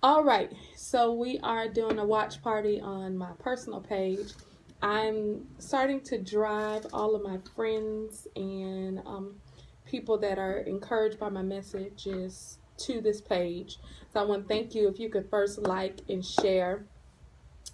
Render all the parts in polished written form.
All right, so we are doing a watch party on my personal page. I'm starting to drive all of my friends and people that are encouraged by my messages to this page. So I want to thank you if you could first like and share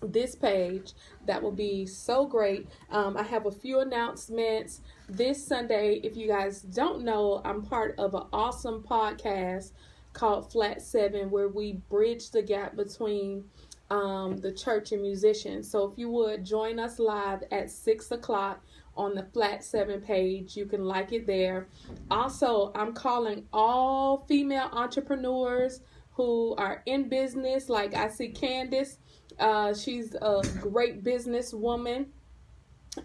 this page. That will be so great. I have a few announcements this Sunday. If you guys don't know, I'm part of an awesome podcast called Flat Seven, where we bridge the gap between the church and musicians. So if you would join us live at 6 o'clock on the Flat Seven page, you can like it there. Also, I'm calling all female entrepreneurs who are in business. Like I see Candace, she's a great businesswoman,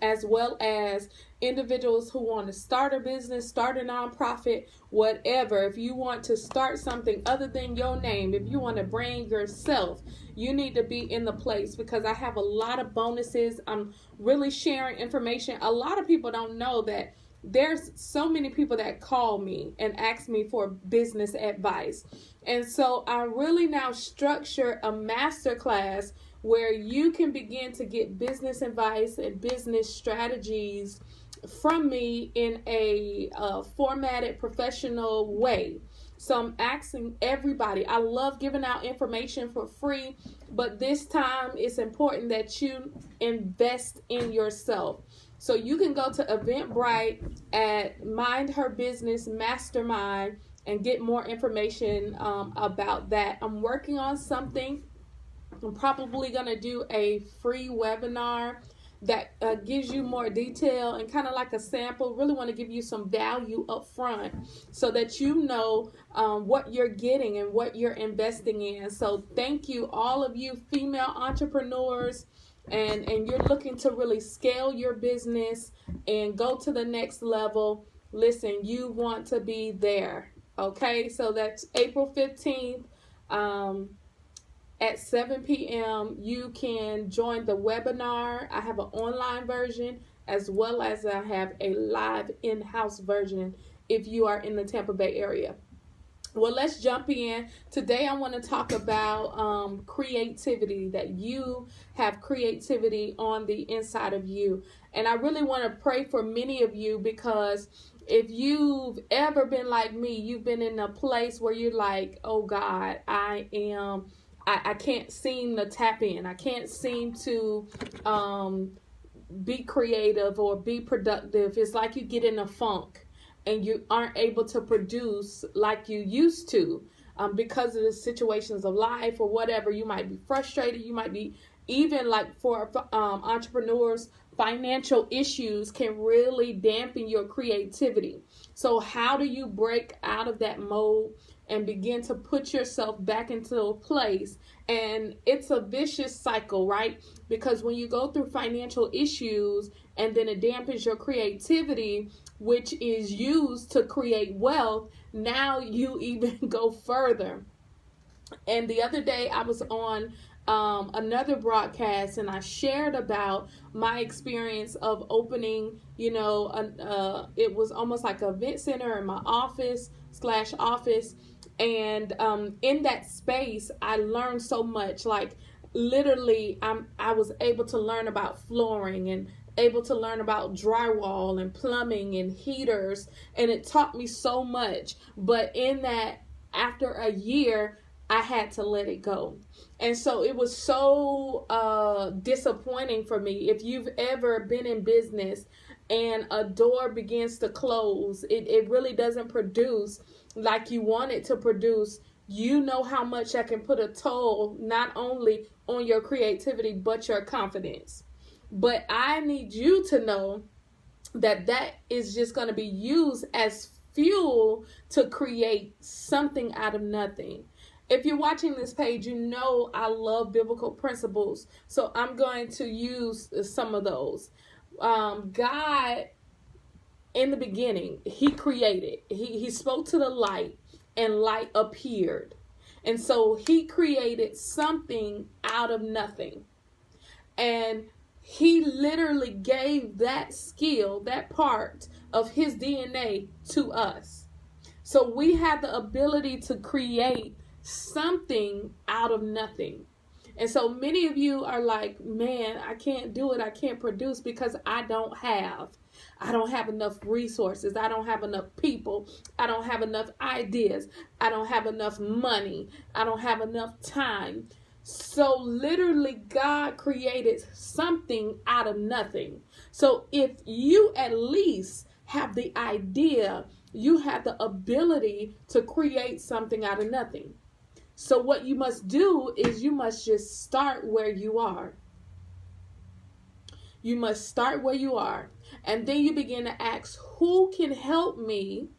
as well as individuals who want to start a business, start a nonprofit, whatever. If you want to start something other than your name, if you want to brand yourself, you need to be in the place, because I have a lot of bonuses. I'm really sharing information. A lot of people don't know that there's so many people that call me and ask me for business advice. And so I really now structure a master class where you can begin to get business advice and business strategies from me in a formatted professional way. So I'm asking everybody. I love giving out information for free, but this time it's important that you invest in yourself. So you can go to Eventbrite at Mind Her Business Mastermind and get more information about that. I'm working on something. I'm probably going to do a free webinar that gives you more detail and kind of like a sample. Really want to give you some value up front so that you know what you're getting and what you're investing in. So thank you, all of you female entrepreneurs, and you're looking to really scale your business and go to the next level. Listen, you want to be there. Okay, so that's April 15th. At 7 p.m. you can join the webinar. I have an online version as well as I have a live in-house version if you are in the Tampa Bay area. Well, let's jump in. Today I want to talk about creativity, that you have creativity on the inside of you. And I really want to pray for many of you, because if you've ever been like me, you've been in a place where you're like, oh God, I can't seem to tap in. I can't seem to be creative or be productive. It's like you get in a funk and you aren't able to produce like you used to because of the situations of life or whatever. You might be frustrated. You might be, even like for entrepreneurs, financial issues can really dampen your creativity. So how do you break out of that mode and begin to put yourself back into a place? And it's a vicious cycle, right? Because when you go through financial issues and then it dampens your creativity, which is used to create wealth, now you even go further. And the other day I was on another broadcast and I shared about my experience of opening, it was almost like an event center in my office. And in that space, I learned so much. Like literally, I was able to learn about flooring and able to learn about drywall and plumbing and heaters. And it taught me so much. But in that, after a year, I had to let it go. And so it was so disappointing for me. If you've ever been in business and a door begins to close, it really doesn't produce like you want it to produce. You know how much that can put a toll not only on your creativity but your confidence. But I need you to know that is just going to be used as fuel to create something out of nothing. If you're watching this page, you know I love biblical principles, so I'm going to use some of those. God, in the beginning, he created. He spoke to the light, and light appeared. And so he created something out of nothing. And he literally gave that skill, that part of his DNA to us. So we have the ability to create something out of nothing. And so many of you are like, man, I can't do it. I can't produce because I don't have enough resources. I don't have enough people. I don't have enough ideas. I don't have enough money. I don't have enough time. So literally, God created something out of nothing. So if you at least have the idea, you have the ability to create something out of nothing. So what you must do is you must just start where you are. You must start where you are. And then you begin to ask, who can help me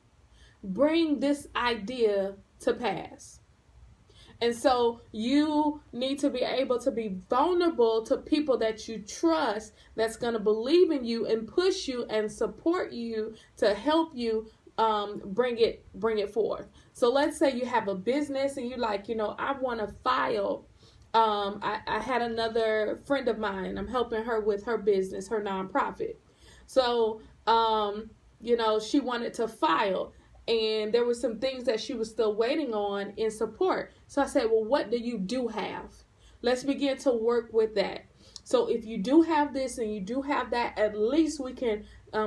bring this idea to pass? And so you need to be able to be vulnerable to people that you trust, that's going to believe in you and push you and support you to help you bring it forth. So let's say you have a business and you're like, I want to file. I had another friend of mine. I'm helping her with her business, her nonprofit. So, she wanted to file. And there were some things that she was still waiting on in support. So I said, well, what do you have? Let's begin to work with that. So if you do have this and you do have that, at least we can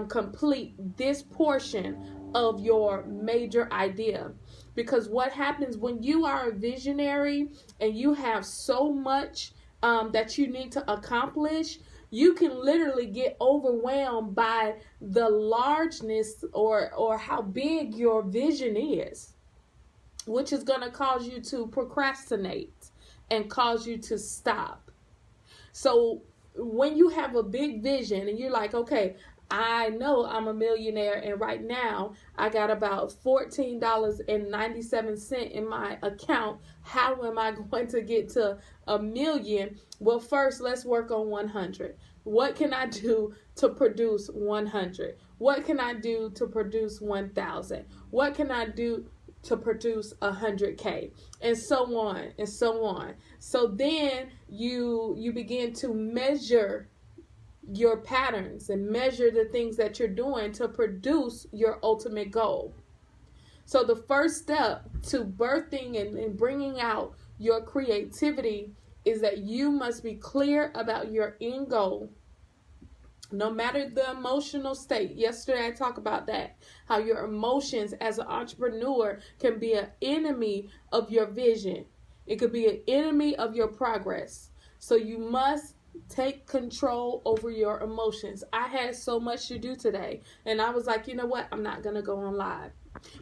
complete this portion of your major idea. Because what happens when you are a visionary and you have so much that you need to accomplish, you can literally get overwhelmed by the largeness or how big your vision is, which is going to cause you to procrastinate and cause you to stop. So when you have a big vision and you're like, okay, I know I'm a millionaire and right now I got about $14.97 in my account. How am I going to get to $1 million? Well, first let's work on 100. What can I do to produce 100? What can I do to produce 1,000? What can I do to produce 100K? And so on and so on. So then you begin to measure your patterns and measure the things that you're doing to produce your ultimate goal. So the first step to birthing and bringing out your creativity is that you must be clear about your end goal. No matter the emotional state. Yesterday I talked about that. How your emotions as an entrepreneur can be an enemy of your vision. It could be an enemy of your progress. So you must take control over your emotions. I had so much to do today. And I was like, you know what? I'm not going to go on live.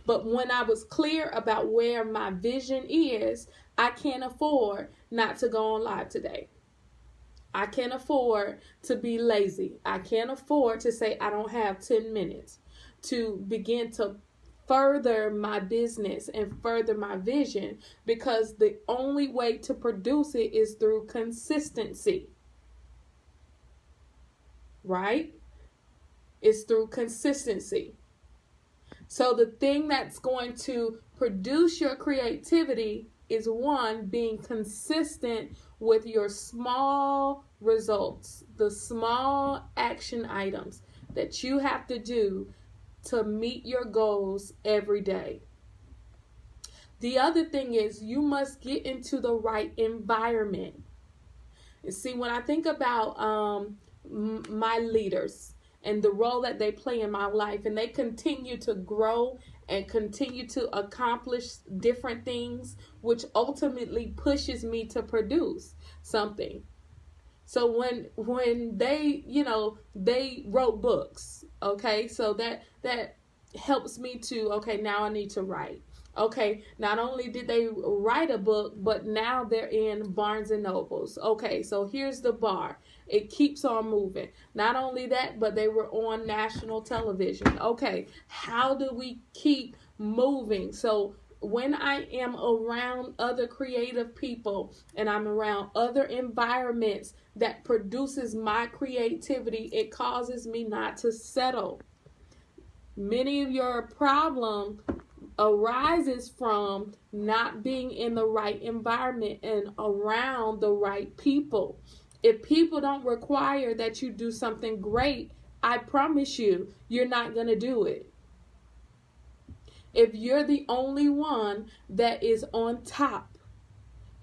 But when I was clear about where my vision is, I can't afford not to go on live today. I can't afford to be lazy. I can't afford to say I don't have 10 minutes to begin to further my business and further my vision, because the only way to produce it is through consistency. Right? It's through consistency. So the thing that's going to produce your creativity is, one, being consistent with your small results, the small action items that you have to do to meet your goals every day. The other thing is you must get into the right environment. You see, when I think about my leaders and the role that they play in my life, and they continue to grow and continue to accomplish different things, which ultimately pushes me to produce something. So when they, they wrote books, okay, so that helps me to, okay, now I need to write. Okay, not only did they write a book, but now they're in Barnes and Nobles. Okay, so here's the bar. It keeps on moving. Not only that, but they were on national television. Okay, how do we keep moving? So when I am around other creative people and I'm around other environments that produces my creativity, it causes me not to settle. Many of your problem arises from not being in the right environment and around the right people. If people don't require that you do something great, I promise you, you're not going to do it. If you're the only one that is on top,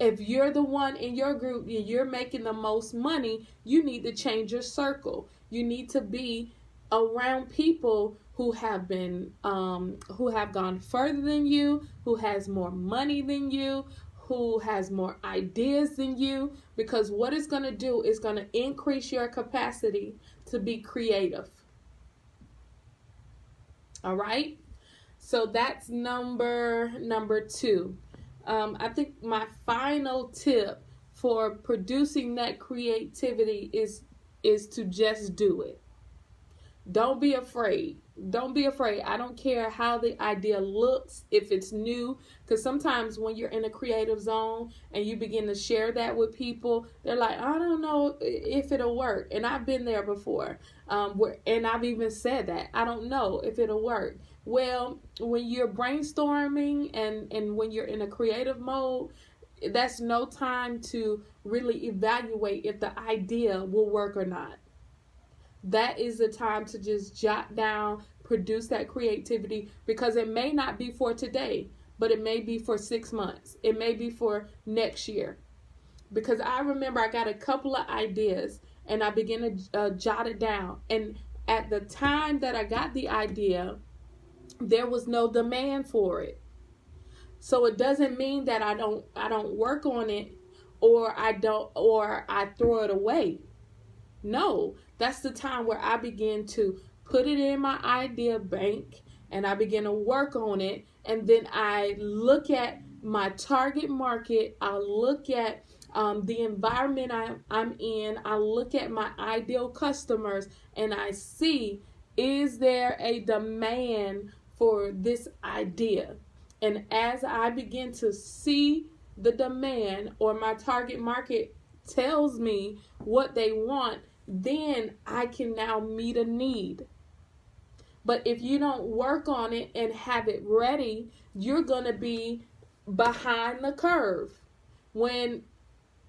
if you're the one in your group and you're making the most money, you need to change your circle. You need to be around people who have who have gone further than you, who has more money than you, who has more ideas than you, because what it's going to do is going to increase your capacity to be creative. All right? So that's number 2. I think my final tip for producing that creativity is to just do it. Don't be afraid. Don't be afraid. I don't care how the idea looks, if it's new, because sometimes when you're in a creative zone and you begin to share that with people, they're like, I don't know if it'll work. And I've been there before, and I've even said that. I don't know if it'll work. Well, when you're brainstorming and when you're in a creative mode, that's no time to really evaluate if the idea will work or not. That is the time to just jot down, produce that creativity, because it may not be for today, but it may be for 6 months. It may be for next year. Because I remember I got a couple of ideas and I began to jot it down. And at the time that I got the idea, there was no demand for it. So it doesn't mean that I don't work on it, or I throw it away. No, that's the time where I begin to put it in my idea bank and I begin to work on it. And then I look at my target market. I look at the environment I'm in. I look at my ideal customers and I see, is there a demand for this idea? And as I begin to see the demand, or my target market tells me what they want, then I can now meet a need. But if you don't work on it and have it ready, you're going to be behind the curve when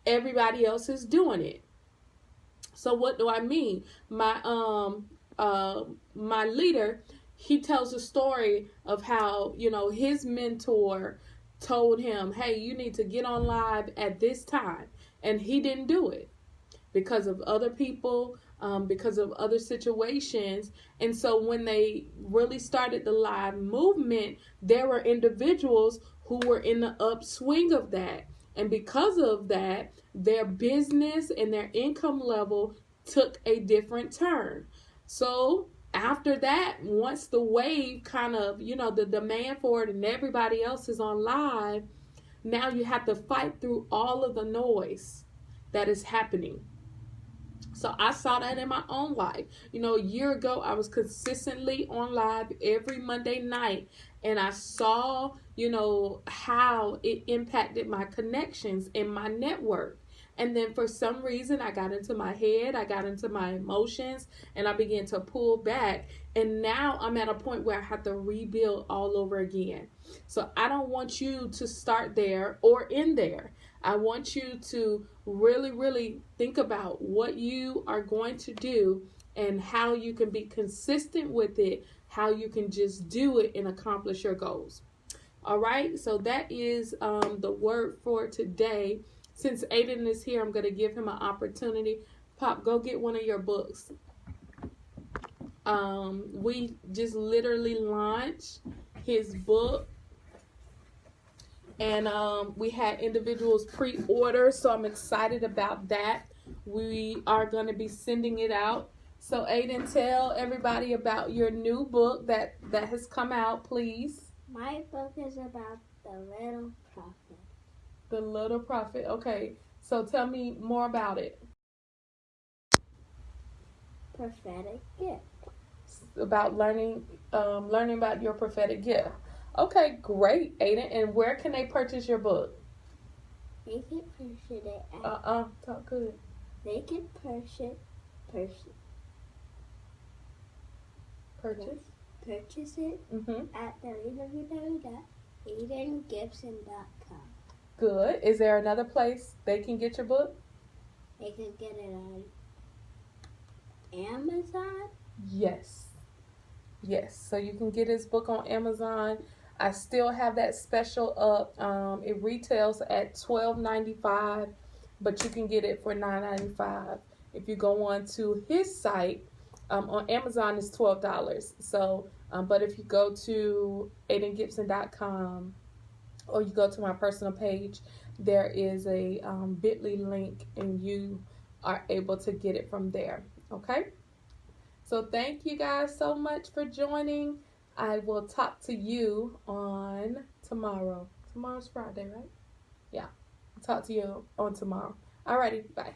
everybody else is doing it. So what do I mean? My leader, he tells a story of how, his mentor told him, hey, you need to get on live at this time. And he didn't do it because of other people, because of other situations. And so when they really started the live movement, there were individuals who were in the upswing of that. And because of that, their business and their income level took a different turn. So after that, once the wave kind of, the demand for it and everybody else is on live, now you have to fight through all of the noise that is happening. So I saw that in my own life. A year ago, I was consistently on live every Monday night, and I saw, how it impacted my connections and my network. And then for some reason, I got into my head, I got into my emotions, and I began to pull back. And now I'm at a point where I have to rebuild all over again. So I don't want you to start there or end there. I want you to really, really think about what you are going to do and how you can be consistent with it, how you can just do it and accomplish your goals. All right, so that is the word for today. Since Aiden is here, I'm going to give him an opportunity. Pop, go get one of your books. We just literally launched his book. And we had individuals pre-order, so I'm excited about that. We are going to be sending it out. So Aiden, tell everybody about your new book that has come out, please. My book is about the little prophet. The Little Prophet. Okay, so tell me more about it. Prophetic gift. About learning about your prophetic gift. Okay, great, Aiden. And where can they purchase your book? They can purchase it at... Talk good. They can purchase it at www.aidengibson.com. Good. Is there another place they can get your book? They can get it on Amazon. Yes. So you can get his book on Amazon. I still have that special up. It retails at $12.95, but you can get it for $9.95. If you go on to his site, on Amazon it's $12. So, but if you go to aidengibson.com or you go to my personal page, there is a bit.ly link and you are able to get it from there. Okay? So thank you guys so much for joining. I will talk to you on tomorrow. Tomorrow's Friday, right? Yeah. I'll talk to you on tomorrow. Alrighty, bye.